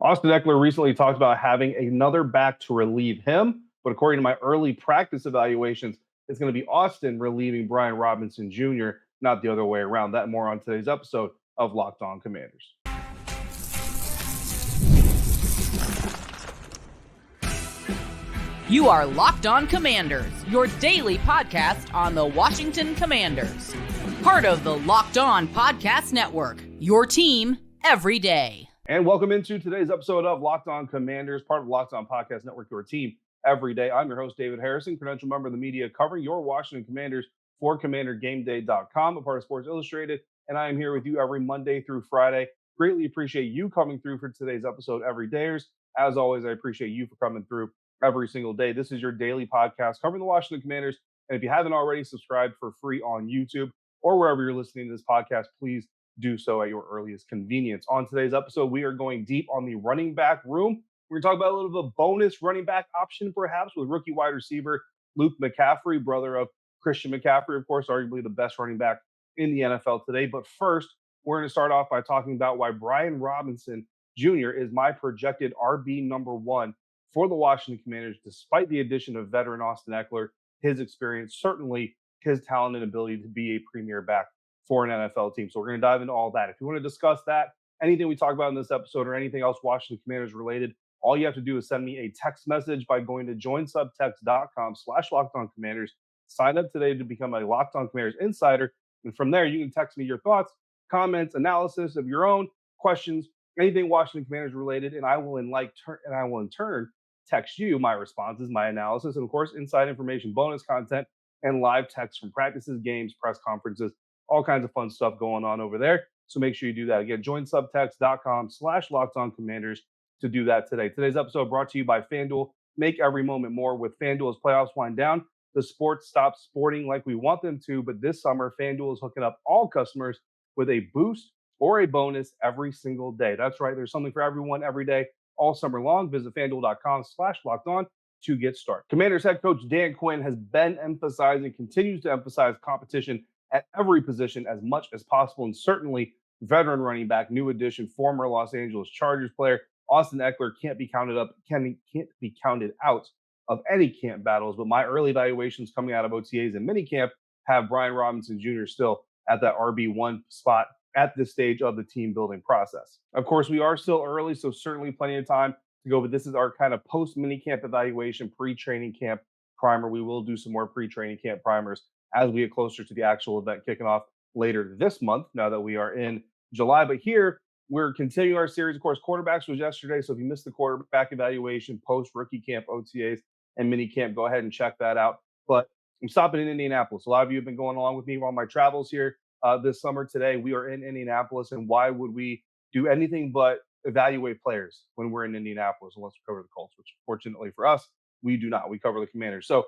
Austin Ekeler recently talked about having another back to relieve him, but according to my early practice evaluations, it's going to be Austin relieving Brian Robinson Jr., not the other way around. That and more on today's episode of Locked On Commanders. You are Locked On Commanders, your daily podcast on the Washington Commanders. Part of the Locked On Podcast Network, your team every day. And welcome into today's episode of Locked On Commanders, part of the Locked On Podcast Network, your team every day. I'm your host, David Harrison, credential member of the media covering your Washington Commanders for CommanderGameDay.com, a part of Sports Illustrated. And I am here with you every Monday through Friday. Greatly appreciate you coming through for today's episode every dayers. As always, I appreciate you for coming through every single day. This is your daily podcast covering the Washington Commanders. And if you haven't already, subscribed for free on YouTube or wherever you're listening to this podcast, please do so at your earliest convenience. On today's episode, we are going deep on the running back room. We're going to talk about a little bit of a bonus running back option, perhaps, with rookie wide receiver Luke McCaffrey, brother of Christian McCaffrey, of course, arguably the best running back in the NFL today. But first, we're going to start off by talking about why Brian Robinson Jr. is my projected RB number one for the Washington Commanders, despite the addition of veteran Austin Ekeler, his experience, certainly his talent and ability to be a premier back for an NFL team. So we're going to dive into all that. If you want to discuss that, anything we talk about in this episode or anything else Washington Commanders related, all you have to do is send me a text message by going to joinsubtext.com/LockedOnCommanders. Sign up today to become a Locked On Commanders insider. And from there, you can text me your thoughts, comments, analysis of your own questions, anything Washington Commanders related, and I will in turn text you my responses, my analysis, and of course, inside information, bonus content, and live text from practices, games, press conferences, all kinds of fun stuff going on over there. So make sure you do that. Again, join subtext.com/LockedOnCommanders to do that today. Today's episode brought to you by FanDuel. Make every moment more with FanDuel as playoffs wind down. The sports stop sporting like we want them to, but this summer, FanDuel is hooking up all customers with a boost or a bonus every single day. That's right. There's something for everyone every day, all summer long. Visit FanDuel.com/LockedOn to get started. Commanders head coach Dan Quinn has been emphasizing, continues to emphasize competition at every position as much as possible, and certainly veteran running back, new addition, former Los Angeles Chargers player Austin Ekeler can't be counted out of any camp battles. But my early evaluations coming out of OTAs and MiniCamp have Brian Robinson Jr. still at that RB1 spot at this stage of the team building process. Of course, we are still early, so certainly plenty of time to go, but this is our kind of post MiniCamp evaluation, pre-training camp primer. We will do some more pre-training camp primers as we get closer to the actual event kicking off later this month, now that we are in July. But here, we're continuing our series. Of course, quarterbacks was yesterday, so if you missed the quarterback evaluation, post-rookie camp, OTAs, and MiniCamp, go ahead and check that out. But I'm stopping in Indianapolis. A lot of you have been going along with me on my travels here this summer. Today, we are in Indianapolis, and why would we do anything but evaluate players when we're in Indianapolis unless we cover the Colts, which fortunately for us, we do not. We cover the Commanders. So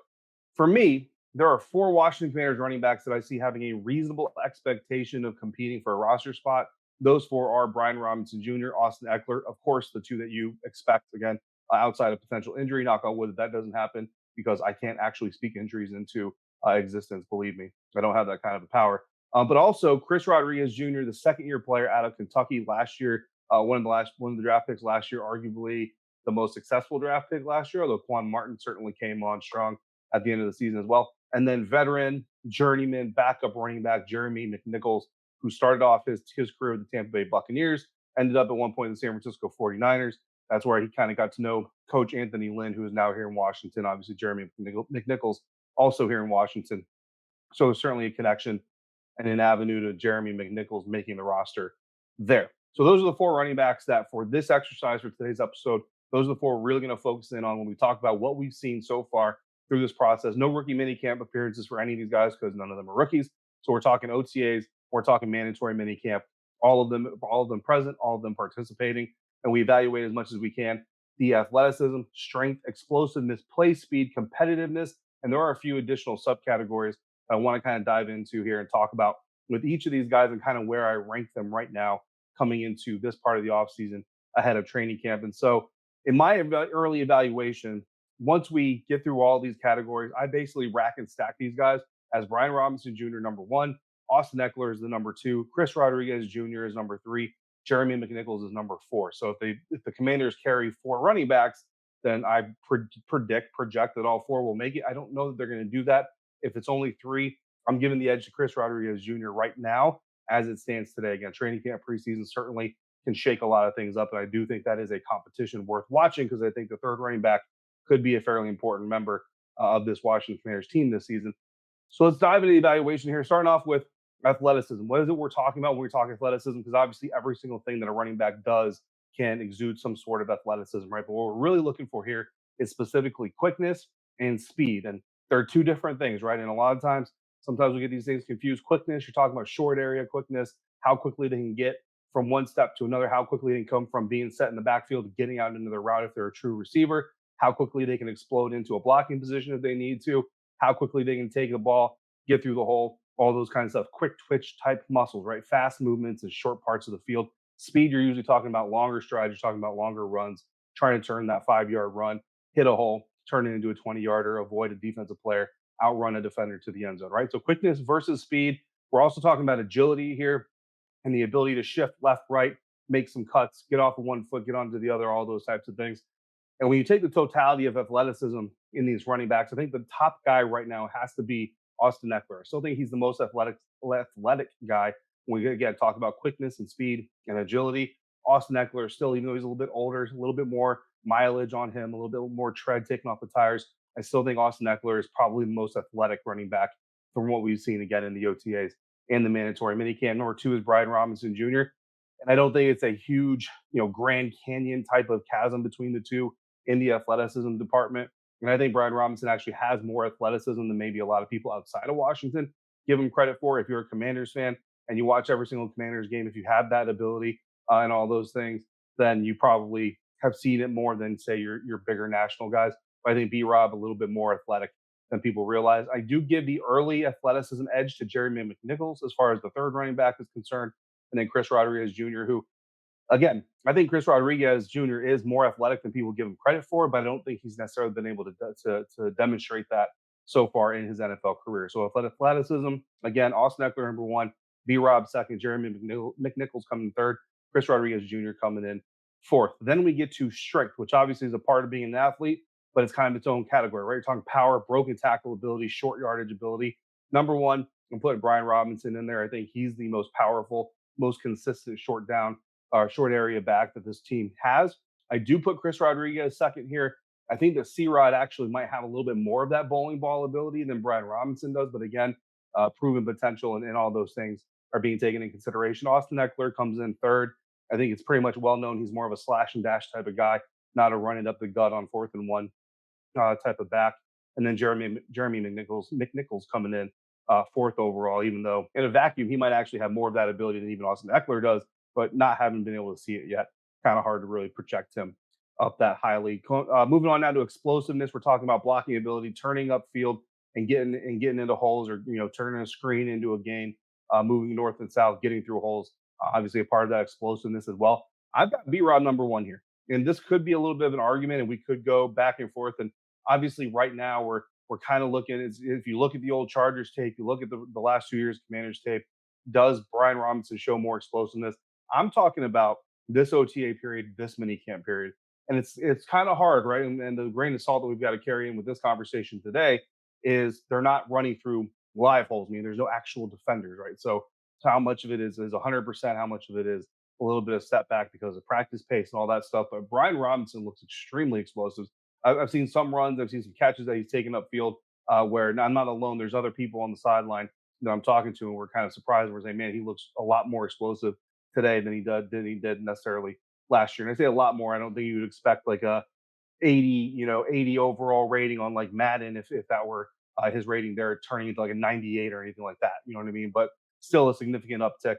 for me, there are 4 Washington Commanders running backs that I see having a reasonable expectation of competing for a roster spot. Those 4 are Brian Robinson Jr., Austin Ekeler, of course, the 2 that you expect, again, outside of potential injury. Knock on wood, that doesn't happen because I can't actually speak injuries into existence. Believe me, I don't have that kind of a power. But also Chris Rodriguez Jr., the second-year player out of Kentucky last year, one of the draft picks last year, arguably the most successful draft pick last year, although Quan Martin certainly came on strong at the end of the season as well. And then veteran, journeyman, backup running back Jeremy McNichols, who started off his career with the Tampa Bay Buccaneers, ended up at one point in the San Francisco 49ers. That's where he kind of got to know Coach Anthony Lynn, who is now here in Washington. Obviously, Jeremy McNichols also here in Washington. So there's certainly a connection and an avenue to Jeremy McNichols making the roster there. So those are the 4 running backs that for this exercise for today's episode, those are the 4 we're really going to focus in on when we talk about what we've seen so far through this process. No rookie minicamp appearances for any of these guys because none of them are rookies. So we're talking OTAs, we're talking mandatory minicamp, all of them present, all of them participating, and we evaluate as much as we can the athleticism, strength, explosiveness, play speed, competitiveness, and there are a few additional subcategories I want to kind of dive into here and talk about with each of these guys and kind of where I rank them right now coming into this part of the offseason ahead of training camp. And so in my early evaluation, once we get through all these categories, I basically rack and stack these guys as Brian Robinson Jr. number 1, Austin Ekeler is the number 2, Chris Rodriguez Jr. is number 3, Jeremy McNichols is number 4. So if the Commanders carry 4 running backs, then I project that all 4 will make it. I don't know that they're going to do that. If it's only 3, I'm giving the edge to Chris Rodriguez Jr. right now as it stands today. Again, training camp preseason certainly can shake a lot of things up, and I do think that is a competition worth watching because I think the third running back could be a fairly important member of this Washington Commanders team this season. So let's dive into the evaluation here, starting off with athleticism. What is it we're talking about when we talk athleticism? Because obviously every single thing that a running back does can exude some sort of athleticism, right? But what we're really looking for here is specifically quickness and speed. And they're two different things, right? And a lot of times, sometimes we get these things confused. Quickness, you're talking about short area quickness, how quickly they can get from one step to another, how quickly they can come from being set in the backfield to getting out into the route if they're a true receiver, how quickly they can explode into a blocking position if they need to, how quickly they can take the ball, get through the hole, all those kinds of stuff. Quick twitch type muscles, right? Fast movements in short parts of the field. Speed, you're usually talking about longer strides, you're talking about longer runs, trying to turn that 5-yard run, hit a hole, turn it into a 20-yarder, avoid a defensive player, outrun a defender to the end zone, right? So quickness versus speed. We're also talking about agility here and the ability to shift left, right, make some cuts, get off of one foot, get onto the other, all those types of things. And when you take the totality of athleticism in these running backs, I think the top guy right now has to be Austin Ekeler. I still think he's the most athletic guy. When we again talk about quickness and speed and agility, Austin Ekeler still, even though he's a little bit older, a little bit more mileage on him, a little bit more tread taken off the tires. I still think Austin Ekeler is probably the most athletic running back from what we've seen again in the OTAs and the mandatory minicamp. Number 2 is Brian Robinson Jr. And I don't think it's a huge, Grand Canyon type of chasm between the two in the athleticism department. And I think Brian Robinson actually has more athleticism than maybe a lot of people outside of Washington give him credit for. If you're a Commanders fan and you watch every single Commanders game, if you have that ability and all those things, then you probably have seen it more than, say, your bigger national guys. But I think B-Rob a little bit more athletic than people realize. I do give the early athleticism edge to Jeremy McNichols as far as the third running back is concerned, and then Chris Rodriguez Jr., who again, I think Chris Rodriguez Jr. is more athletic than people give him credit for, but I don't think he's necessarily been able to demonstrate that so far in his NFL career. So athleticism, again, Austin Ekeler number 1, B. Rob second, Jeremy McNichols coming third, Chris Rodriguez Jr. coming in fourth. Then we get to strict, which obviously is a part of being an athlete, but it's kind of its own category, right? You're talking power, broken tackle ability, short yardage ability. Number 1, I'm putting Brian Robinson in there. I think he's the most powerful, most consistent short area back that this team has. I do put Chris Rodriguez second here. I think that C-Rod actually might have a little bit more of that bowling ball ability than Brian Robinson does. But again, proven potential and all those things are being taken into consideration. Austin Ekeler comes in third. I think it's pretty much well known he's more of a slash and dash type of guy, not a running up the gut on 4th and 1 type of back. And then Jeremy McNichols coming in fourth overall, even though in a vacuum, he might actually have more of that ability than even Austin Ekeler does, but not having been able to see it yet. Kind of hard to really project him up that highly. Moving on now to explosiveness, we're talking about blocking ability, turning upfield and getting into holes, or turning a screen into a gain, moving north and south, getting through holes. Obviously, a part of that explosiveness as well. I've got B-Rob number 1 here, and this could be a little bit of an argument, and we could go back and forth. And obviously, right now we're kind of looking. If you look at the old Chargers tape, you look at the last 2 years Commanders tape, does Brian Robinson show more explosiveness? I'm talking about this OTA period, this minicamp period. And it's kind of hard, right? And the grain of salt that we've got to carry in with this conversation today is they're not running through live holes. I mean, there's no actual defenders, right? So how much of it is 100%, how much of it is a little bit of setback because of practice pace and all that stuff. But Brian Robinson looks extremely explosive. I've seen some runs, I've seen some catches that he's taken upfield where I'm not alone. There's other people on the sideline that I'm talking to, and we're kind of surprised. We're saying, man, he looks a lot more explosive today than he did necessarily last year. And I say a lot more. I don't think you would expect like a 80 overall rating on like Madden if that were his rating there, turning into like a 98 or anything like that. You know what I mean? But still a significant uptick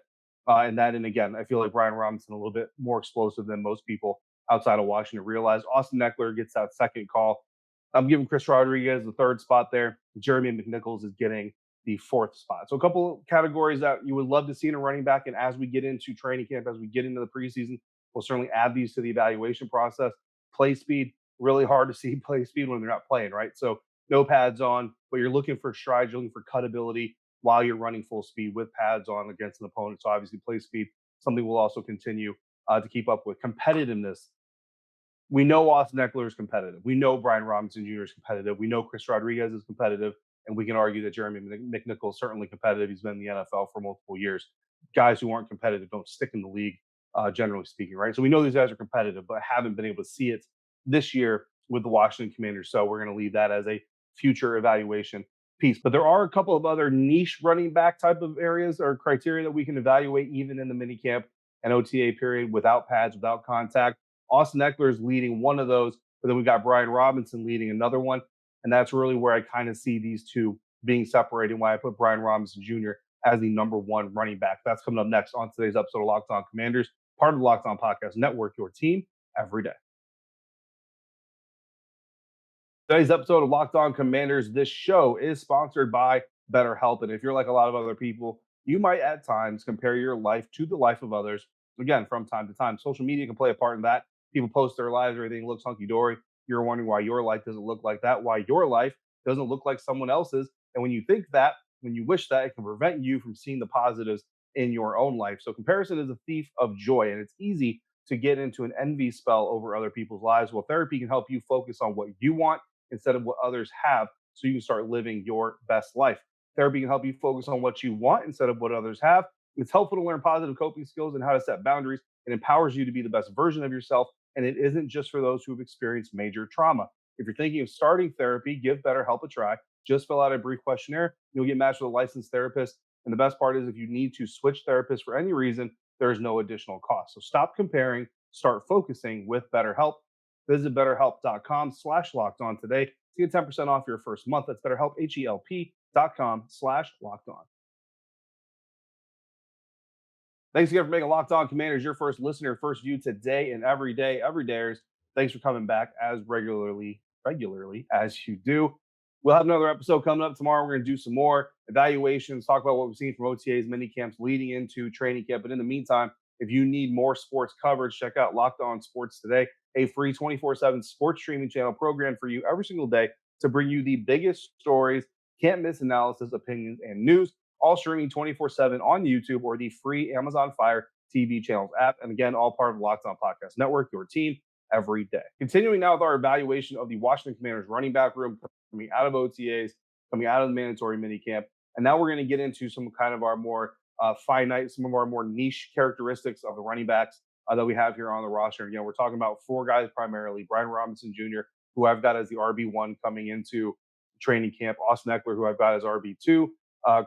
in that. And again, I feel like Brian Robinson a little bit more explosive than most people outside of Washington realize. Austin Ekeler gets that second call. I'm giving Chris Rodriguez the third spot there. Jeremy McNichols is getting the fourth spot. So a couple categories that you would love to see in a running back. And as we get into training camp, as we get into the preseason, we'll certainly add these to the evaluation process. Play speed, really hard to see play speed when they're not playing, right? So no pads on, but you're looking for strides, you're looking for cut ability while you're running full speed with pads on against an opponent. So obviously play speed something we'll also continue to keep up with. Competitiveness. We know Austin Ekeler is competitive. We know Brian Robinson Jr. is competitive. We know Chris Rodriguez is competitive. And we can argue that Jeremy McNichols is certainly competitive. He's been in the NFL for multiple years. Guys who aren't competitive don't stick in the league, generally speaking, right? So we know these guys are competitive, but haven't been able to see it this year with the Washington Commanders. So we're going to leave that as a future evaluation piece. But there are a couple of other niche running back type of areas or criteria that we can evaluate even in the minicamp and OTA period without pads, without contact. Austin Ekeler is leading one of those, but then we've got Brian Robinson leading another one. And that's really where I kind of see these two being separated, why I put Brian Robinson Jr. as the number one running back. That's coming up next on today's episode of Locked On Commanders, part of the Locked On Podcast Network, your team every day. Today's episode of Locked On Commanders, this show is sponsored by BetterHelp. And if you're like a lot of other people, you might at times compare your life to the life of others. Again, from time to time, social media can play a part in that. People post their lives, everything looks hunky-dory. You're wondering why your life doesn't look like that, why your life doesn't look like someone else's. And when you think that, when you wish that, it can prevent you from seeing the positives in your own life. So comparison is a thief of joy, and it's easy to get into an envy spell over other people's lives. Well, therapy can help you focus on what you want instead of what others have, so you can start living your best life. Therapy can help you focus on what you want instead of what others have. It's helpful to learn positive coping skills and how to set boundaries. It empowers you to be the best version of yourself. And it isn't just for those who have experienced major trauma. If you're thinking of starting therapy, give BetterHelp a try. Just fill out a brief questionnaire. You'll get matched with a licensed therapist. And the best part is if you need to switch therapists for any reason, there is no additional cost. So stop comparing, start focusing with BetterHelp. Visit betterhelp.com/lockedon today to get 10% off your first month. That's BetterHelp, HELP.com/lockedon. Thanks again for making Locked On Commanders your first listener, first view today and every day, everydayers. Thanks for coming back as regularly as you do. We'll have another episode coming up tomorrow. We're going to do some more evaluations, talk about what we've seen from OTAs, mini camps leading into training camp. But in the meantime, if you need more sports coverage, check out Locked On Sports Today, a free 24/7 sports streaming channel program for you every single day to bring you the biggest stories, can't miss analysis, opinions, and news. All streaming 24/7 on YouTube or the free Amazon Fire TV channels app. And again, all part of the Locked On Podcast Network, your team every day. Continuing now with our evaluation of the Washington Commanders running back room coming out of OTAs, coming out of the mandatory minicamp. And now we're going to get into some kind of our more finite, some of our more niche characteristics of the running backs that we have here on the roster. Again, we're talking about four guys primarily: Brian Robinson Jr., who I've got as the RB1 coming into training camp; Austin Ekeler, who I've got as RB2;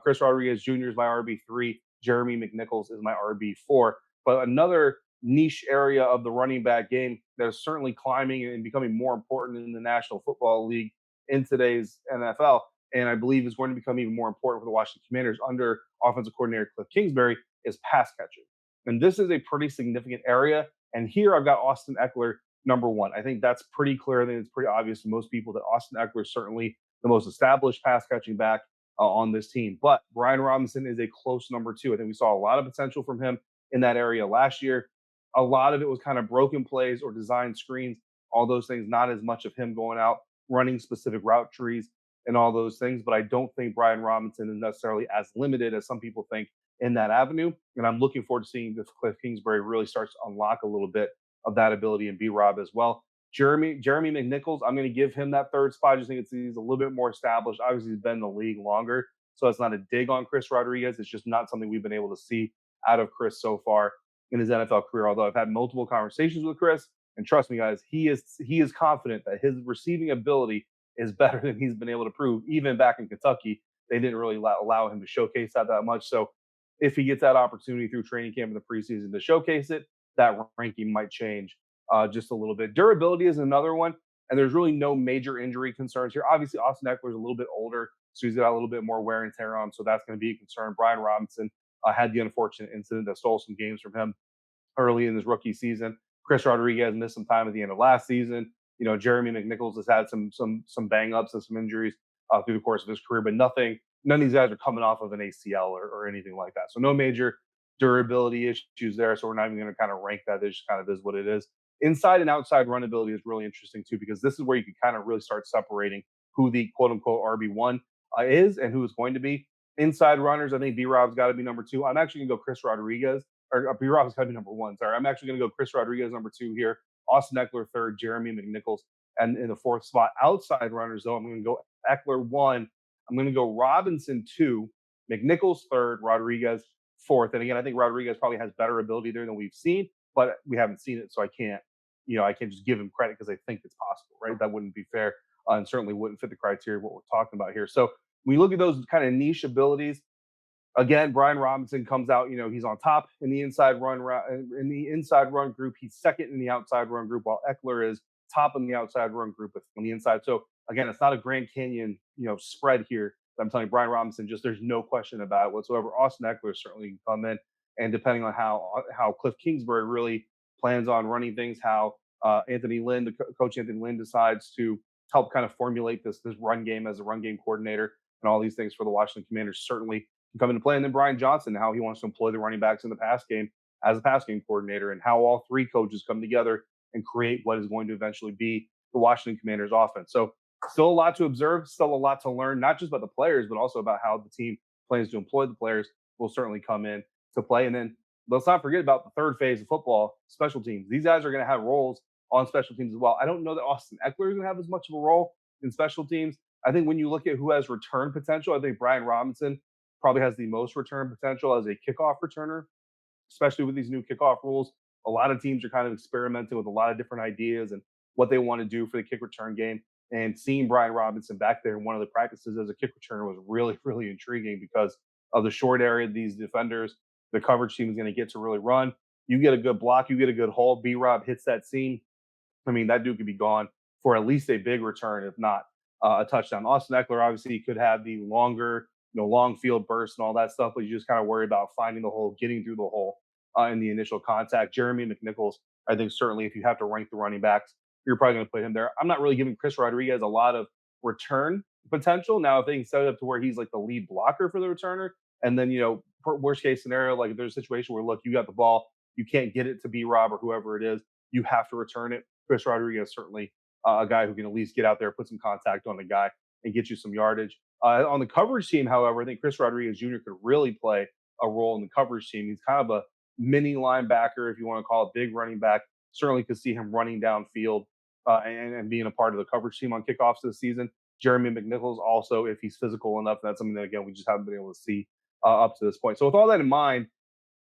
Chris Rodriguez Jr. is my RB3. Jeremy McNichols is my RB4. But another niche area of the running back game that is certainly climbing and becoming more important in the National Football League in today's NFL, and I believe is going to become even more important for the Washington Commanders under offensive coordinator Cliff Kingsbury, is pass catching. And this is a pretty significant area. And here I've got Austin Ekeler number one. I think that's pretty clear. I think it's pretty obvious to most people that Austin Ekeler is certainly the most established pass catching back on this team. But Brian Robinson is a close number two. I think we saw a lot of potential from him in that area last year. A lot of it was kind of broken plays or design screens, all those things, not as much of him going out, running specific route trees and all those things. But I don't think Brian Robinson is necessarily as limited as some people think in that avenue. And I'm looking forward to seeing if Cliff Kingsbury really starts to unlock a little bit of that ability in B-Rob as well. Jeremy McNichols, I'm going to give him that third spot. I just think he's a little bit more established. Obviously, he's been in the league longer, so it's not a dig on Chris Rodriguez. It's just not something we've been able to see out of Chris so far in his NFL career. Although I've had multiple conversations with Chris, and trust me, guys, he is confident that his receiving ability is better than he's been able to prove. Even back in Kentucky, they didn't really allow him to showcase that much. So if he gets that opportunity through training camp in the preseason to showcase it, that ranking might change just a little bit. Durability is another one, and there's really no major injury concerns here. Obviously, Austin Ekeler is a little bit older, so he's got a little bit more wear and tear on, so that's going to be a concern. Brian Robinson had the unfortunate incident that stole some games from him early in his rookie season. Chris Rodriguez missed some time at the end of last season. You know, Jeremy McNichols has had some bang-ups and some injuries through the course of his career, but none of these guys are coming off of an ACL or anything like that. So no major durability issues there, so we're not even going to kind of rank that. It just kind of is what it is. Inside and outside run ability is really interesting too, because this is where you can kind of really start separating who the quote unquote RB1 is and who is going to be. Inside runners, I think B-Rob's got to be number two. I'm actually going to go Chris Rodriguez or B-Rob's got to be number one. Sorry, I'm actually going to go Chris Rodriguez number two here, Austin Ekeler third, Jeremy McNichols, and in the fourth spot. Outside runners, though, I'm going to go Ekeler one. I'm going to go Robinson two, McNichols third, Rodriguez fourth. And again, I think Rodriguez probably has better ability there than we've seen, but we haven't seen it, so I can't, I can't just give him credit because I think it's possible, right? That wouldn't be fair, and certainly wouldn't fit the criteria of what we're talking about here. So when you look at those kind of niche abilities, again, Brian Robinson comes out. He's on top in the inside run group. He's second in the outside run group, while Ekeler is top in the outside run group on the inside. So again, it's not a Grand Canyon spread here. I'm telling you, Brian Robinson, just there's no question about it whatsoever. Austin Ekeler certainly can come in, and depending on how Cliff Kingsbury really plans on running things, how Coach Anthony Lynn decides to help kind of formulate this run game as a run game coordinator and all these things for the Washington Commanders certainly can come into play. And then Brian Johnson, how he wants to employ the running backs in the pass game as a pass game coordinator, and how all three coaches come together and create what is going to eventually be the Washington Commanders offense. So still a lot to observe, still a lot to learn, not just about the players, but also about how the team plans to employ the players will certainly come in to play. And then let's not forget about the third phase of football, special teams. These guys are going to have roles on special teams as well. I don't know that Austin Ekeler is going to have as much of a role in special teams. I think when you look at who has return potential, I think Brian Robinson probably has the most return potential as a kickoff returner, especially with these new kickoff rules. A lot of teams are kind of experimenting with a lot of different ideas and what they want to do for the kick return game. And seeing Brian Robinson back there in one of the practices as a kick returner was really, really intriguing because of the short area these defenders, the coverage team is going to get to really run. You get a good block, you get a good hole. B-Rob hits that seam. I mean, that dude could be gone for at least a big return, if not a touchdown. Austin Ekeler obviously could have the longer, long field bursts and all that stuff, but you just kind of worry about finding the hole, getting through the hole in the initial contact. Jeremy McNichols, I think certainly if you have to rank the running backs, you're probably going to put him there. I'm not really giving Chris Rodriguez a lot of return potential. Now, if they can set it up to where he's like the lead blocker for the returner, and then, worst case scenario, like if there's a situation where, look, you got the ball, you can't get it to B-Rob or whoever it is, you have to return it. Chris Rodriguez is certainly a guy who can at least get out there, put some contact on the guy, and get you some yardage. On the coverage team, however, I think Chris Rodriguez Jr. could really play a role in the coverage team. He's kind of a mini linebacker, if you want to call it, big running back. Certainly could see him running downfield and being a part of the coverage team on kickoffs this season. Jeremy McNichols also, if he's physical enough, that's something that, again, we just haven't been able to see up to this point. So with all that in mind,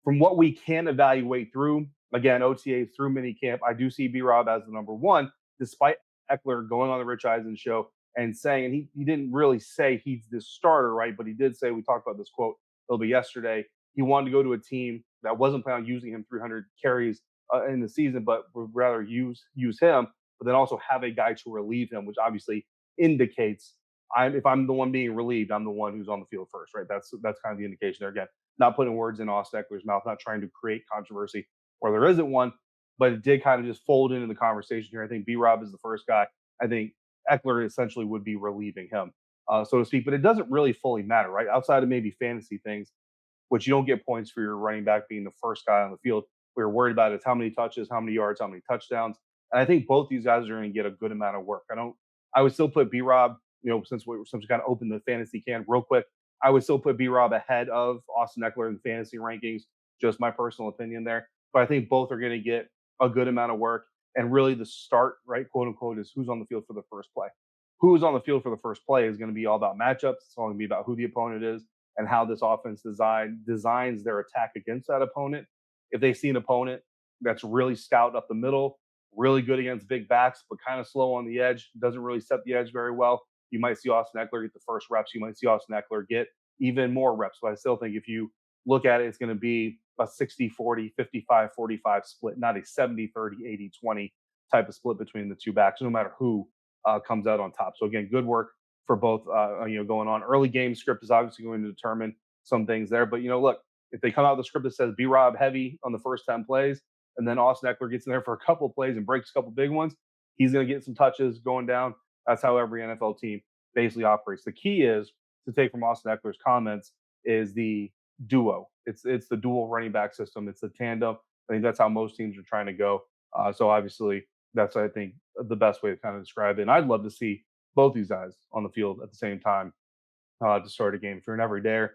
from what we can evaluate through, again, OTAs through minicamp, I do see B-Rob as the number one, despite Ekeler going on the Rich Eisen show and saying, and he didn't really say he's the starter, right? But he did say, we talked about this quote a little bit yesterday, he wanted to go to a team that wasn't planning on using him 300 carries in the season, but would rather use him, but then also have a guy to relieve him, which obviously indicates if I'm the one being relieved, I'm the one who's on the field first, right? That's kind of the indication there. Again, not putting words in Austin Ekeler's mouth, not trying to create controversy where there isn't one, but it did kind of just fold into the conversation here. I think B-Rob is the first guy. I think Ekeler essentially would be relieving him, so to speak. But it doesn't really fully matter, right? Outside of maybe fantasy things, which you don't get points for your running back being the first guy on the field. What we're worried about is how many touches, how many yards, how many touchdowns. And I think both these guys are going to get a good amount of work. I would still put B-Rob, since we kind of opened the fantasy can real quick, I would still put B-Rob ahead of Austin Ekeler in the fantasy rankings, just my personal opinion there. But I think both are going to get a good amount of work. And really the start, right, quote unquote, is who's on the field for the first play. Who is on the field for the first play is going to be all about matchups. It's all going to be about who the opponent is and how this offense designs their attack against that opponent. If they see an opponent that's really stout up the middle, really good against big backs, but kind of slow on the edge, doesn't really set the edge very well, you might see Austin Ekeler get the first reps. You might see Austin Ekeler get even more reps. But I still think if you look at it, it's going to be a 60-40, 55-45 split, not a 70-30, 80-20 type of split between the two backs, no matter who comes out on top. So again, good work for both going on. Early game script is obviously going to determine some things there. But, look, if they come out with a script that says B-Rob heavy on the first 10 plays, and then Austin Ekeler gets in there for a couple of plays and breaks a couple big ones, he's going to get some touches going down. That's how every NFL team basically operates. The key is, to take from Austin Ekeler's comments, is the duo. It's the dual running back system. It's the tandem. I think that's how most teams are trying to go. So obviously, that's, I think, the best way to kind of describe it. And I'd love to see both these guys on the field at the same time to start a game. If you're an everydayer,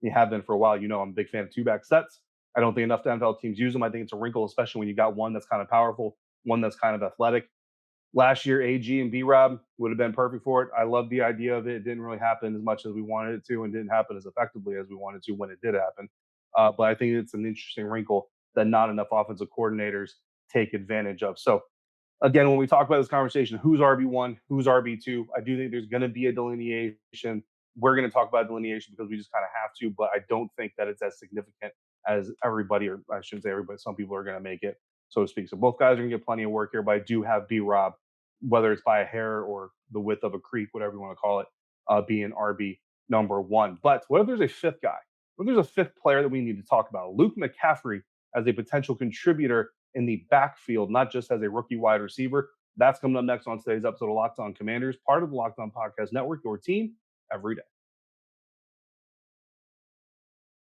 you have been for a while, I'm a big fan of two-back sets. I don't think enough NFL teams use them. I think it's a wrinkle, especially when you got one that's kind of powerful, one that's kind of athletic. Last year, AG and B Rob would have been perfect for it. I love the idea of it. It didn't really happen as much as we wanted it to, and didn't happen as effectively as we wanted to when it did happen. But I think it's an interesting wrinkle that not enough offensive coordinators take advantage of. So again, when we talk about this conversation, who's RB1, who's RB2, I do think there's going to be a delineation. We're going to talk about delineation because we just kind of have to, but I don't think that it's as significant as everybody, or I shouldn't say everybody, some people are going to make it, so to speak. So both guys are going to get plenty of work here, but I do have B Rob, whether it's by a hair or the width of a creek, whatever you want to call it, being RB number one. But what if there's a fifth guy? What if there's a fifth player that we need to talk about? Luke McCaffrey as a potential contributor in the backfield, not just as a rookie wide receiver. That's coming up next on today's episode of Locked On Commanders, part of the Locked On Podcast Network, your team every day.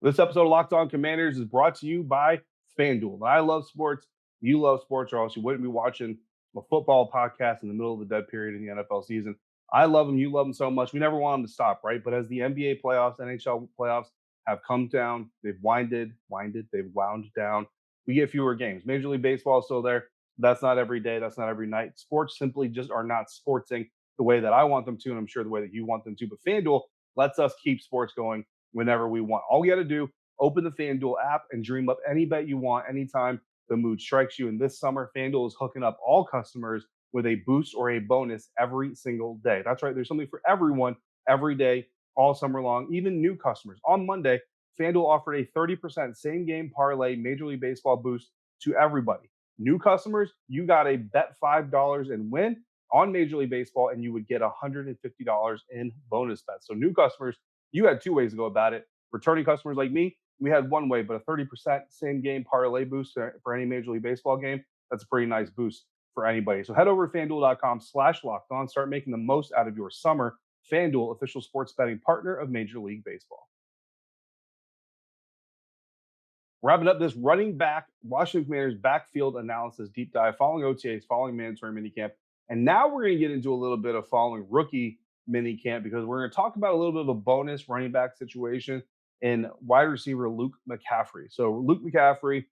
This episode of Locked On Commanders is brought to you by FanDuel. I love sports. You love sports, or else you wouldn't be watching a football podcast in the middle of the dead period in the NFL season. I love them. You love them so much. We never want them to stop, right? But as the NBA playoffs, NHL playoffs have come down, they've they've wound down. We get fewer games. Major League Baseball is still there. That's not every day. That's not every night. Sports simply just are not sportsing the way that I want them to, and I'm sure the way that you want them to. But FanDuel lets us keep sports going whenever we want. All you got to do, open the FanDuel app and dream up any bet you want anytime the mood strikes you. And this summer, FanDuel is hooking up all customers with a boost or a bonus every single day. That's right. There's something for everyone every day, all summer long, even new customers. On Monday, FanDuel offered a 30% same game parlay Major League Baseball boost to everybody. New customers, you got a bet $5 and win on Major League Baseball, and you would get $150 in bonus bets. So new customers, you had two ways to go about it. Returning customers like me, we had one way, but a 30% same game parlay boost for any Major League Baseball game, that's a pretty nice boost for anybody. So head over to FanDuel.com/lockedon. Start making the most out of your summer. FanDuel, official sports betting partner of Major League Baseball. Wrapping up this running back Washington Commanders backfield analysis deep dive, following OTAs, following mandatory minicamp. And now we're going to get into a little bit of following rookie minicamp, because we're going to talk about a little bit of a bonus running back situation in wide receiver Luke McCaffrey. So Luke McCaffrey,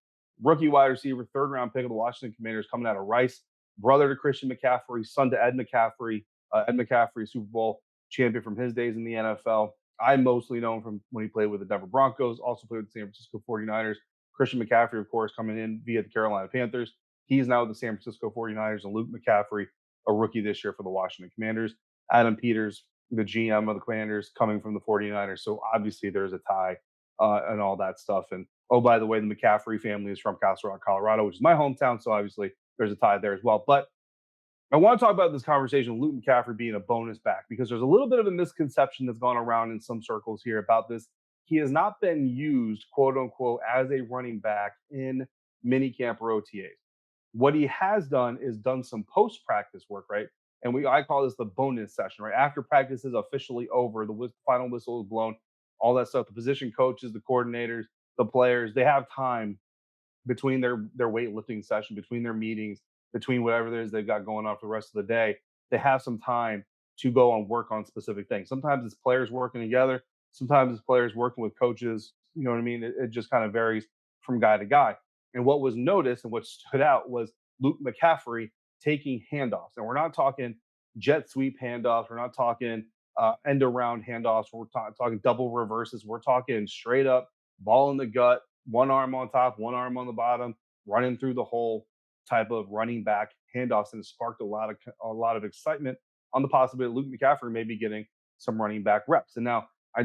rookie wide receiver, third round pick of the Washington Commanders, coming out of Rice, brother to Christian McCaffrey, son to Ed McCaffrey. Ed McCaffrey, Super Bowl champion from his days in the NFL. I mostly know him from when he played with the Denver Broncos, also played with the San Francisco 49ers. Christian McCaffrey, of course, coming in via the Carolina Panthers. He's now with the San Francisco 49ers, and Luke McCaffrey, a rookie this year for the Washington Commanders. Adam Peters, the GM of the Commanders, coming from the 49ers. So obviously there's a tie and all that stuff. And oh, by the way, the McCaffrey family is from Castle Rock, Colorado, which is my hometown. So obviously there's a tie there as well. But I want to talk about this conversation, Luke McCaffrey being a bonus back, because there's a little bit of a misconception that's gone around in some circles here about this. He has not been used, quote unquote, as a running back in minicamp or OTAs. What he has done is done some post-practice work, right? And I call this the bonus session, right? After practice is officially over, the final whistle is blown, all that stuff. The position coaches, the coordinators, the players, they have time between their weightlifting session, between their meetings, between whatever it is they've got going on for the rest of the day. They have some time to go and work on specific things. Sometimes it's players working together. Sometimes it's players working with coaches. You know what I mean? It just kind of varies from guy to guy. And what was noticed and what stood out was Luke McCaffrey taking handoffs. And we're not talking jet sweep handoffs. We're not talking end around handoffs. We're talking double reverses. We're talking straight up ball in the gut, one arm on top, one arm on the bottom, running through the hole type of running back handoffs. And it sparked a lot of excitement on the possibility Luke McCaffrey may be getting some running back reps. And now I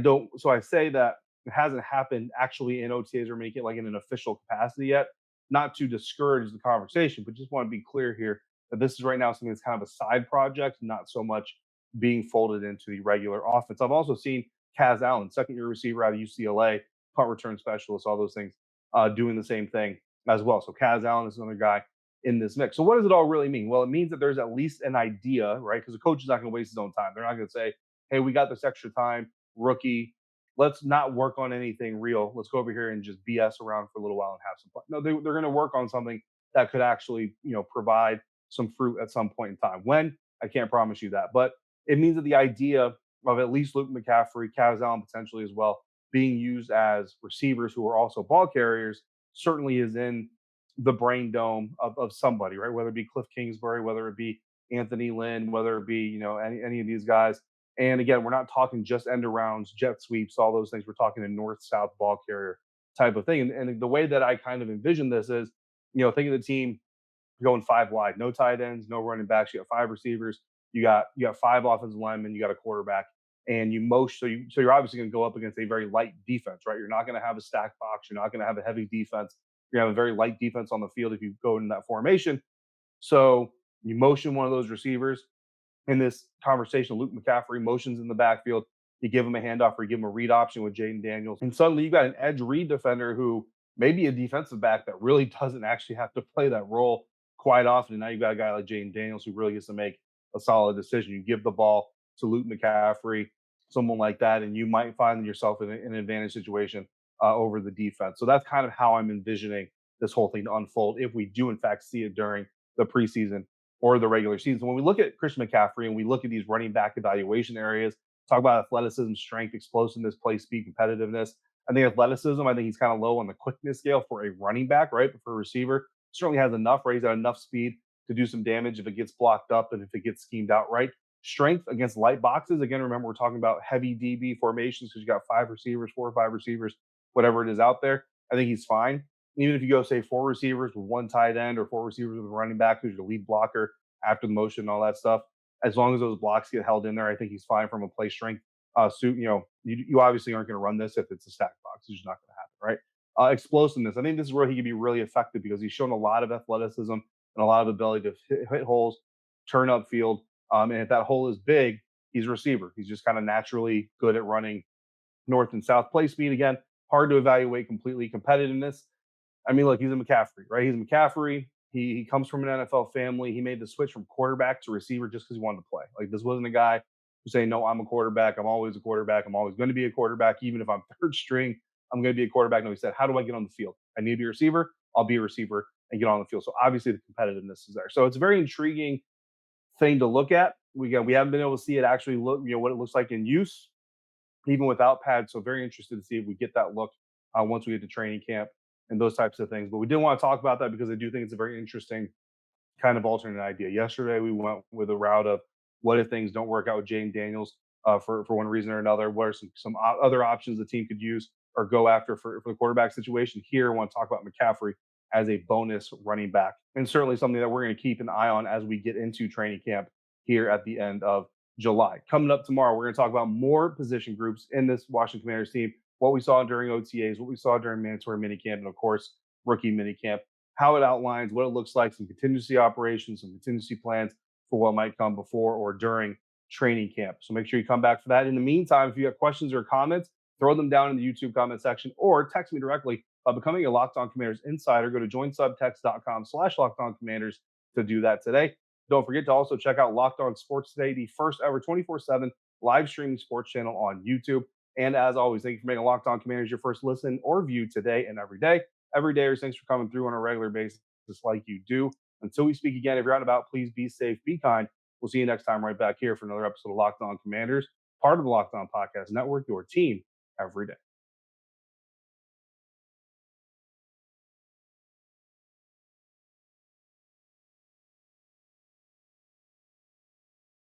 say that it hasn't happened actually in OTAs or make it like in an official capacity yet, not to discourage the conversation, but just want to be clear here that this is right now something that's kind of a side project, not so much being folded into the regular offense. I've also seen Kaz Allen, second-year receiver out of UCLA, punt return specialist, all those things, doing the same thing as well. So Kaz Allen is another guy in this mix. So what does it all really mean? Well, it means that there's at least an idea, right? Because the coach is not going to waste his own time. They're not going to say, hey, we got this extra time, rookie, let's not work on anything real. Let's go over here and just BS around for a little while and have some fun. No, they're going to work on something that could actually, provide some fruit at some point in time. When? I can't promise you that. But it means that the idea of at least Luke McCaffrey, Kaz Allen potentially as well, being used as receivers who are also ball carriers certainly is in the brain dome of somebody, right? Whether it be Cliff Kingsbury, whether it be Anthony Lynn, whether it be, any of these guys. And again, we're not talking just end arounds, jet sweeps, all those things. We're talking a north south ball carrier type of thing. And the way that I kind of envision this is, think of the team going five wide, no tight ends, no running backs. You got five receivers. You got five offensive linemen. You got a quarterback, and you most so you're obviously going to go up against a very light defense, right? You're not going to have a stack box. You're not going to have a heavy defense. You're going to have a very light defense on the field if you go in that formation. So you motion one of those receivers in this conversation. Luke McCaffrey motions in the backfield. You give him a handoff or you give him a read option with Jaden Daniels. And suddenly you got an edge read defender who may be a defensive back that really doesn't actually have to play that role quite often. And now you've got a guy like Jaden Daniels who really gets to make a solid decision. You give the ball to Luke McCaffrey, someone like that, and you might find yourself in an advantage situation over the defense. So that's kind of how I'm envisioning this whole thing to unfold if we do, in fact, see it during the preseason or the regular season. When we look at Christian McCaffrey and we look at these running back evaluation areas, talk about athleticism, strength, explosiveness, play speed, competitiveness. I think athleticism, I think he's kind of low on the quickness scale for a running back, right? But for a receiver, certainly has enough, right? He's got enough speed to do some damage if it gets blocked up and if it gets schemed out right. Strength against light boxes. Again, remember, we're talking about heavy DB formations because you got five receivers, 4 or 5 receivers, whatever it is out there. I think he's fine. Even if you go, say, 4 receivers with 1 tight end or 4 receivers with a running back who's your lead blocker after the motion and all that stuff, as long as those blocks get held in there, I think he's fine from a play strength suit. You obviously aren't going to run this if it's a stack box. It's just not going to happen, right? Explosiveness. I think this is where he can be really effective because he's shown a lot of athleticism and a lot of ability to hit holes, turn up field. And if that hole is big, he's a receiver. He's just kind of naturally good at running north and south. Play speed, again, hard to evaluate completely. Competitiveness. I mean, look, he's a McCaffrey, right? He's a McCaffrey. He comes from an NFL family. He made the switch from quarterback to receiver just because he wanted to play. Like, this wasn't a guy who's saying, no, I'm a quarterback. I'm always a quarterback. I'm always going to be a quarterback. Even if I'm third string, I'm going to be a quarterback. No, he said, how do I get on the field? I need to be a receiver. I'll be a receiver and get on the field. So obviously the competitiveness is there. So it's a very intriguing thing to look at. We haven't been able to see it actually look, what it looks like in use, even without pads. So very interested to see if we get that look once we get to training camp and those types of things. But we didn't want to talk about that because I do think it's a very interesting kind of alternate idea. Yesterday, we went with a route of what if things don't work out with Jane Daniels for one reason or another? What are some other options the team could use or go after for the quarterback situation? Here, I want to talk about McCaffrey as a bonus running back, and certainly something that we're going to keep an eye on as we get into training camp here at the end of July. Coming up tomorrow, we're going to talk about more position groups in this Washington Commanders team, what we saw during OTAs, what we saw during mandatory minicamp, and of course, rookie minicamp, how it outlines what it looks like, some contingency operations, some contingency plans for what might come before or during training camp. So make sure you come back for that. In the meantime, if you have questions or comments, throw them down in the YouTube comment section or text me directly by becoming a Locked On Commanders insider. Go to joinsubtext.com/LockedOnCommanders to do that today. Don't forget to also check out Locked On Sports Today, the first ever 24/7 live streaming sports channel on YouTube. And as always, thank you for making Locked On Commanders your first listen or view today and every day. Every day, thanks for coming through on a regular basis like you do. Until we speak again, if you're out and about, please be safe, be kind. We'll see you next time right back here for another episode of Locked On Commanders, part of the Locked On Podcast Network, your team every day.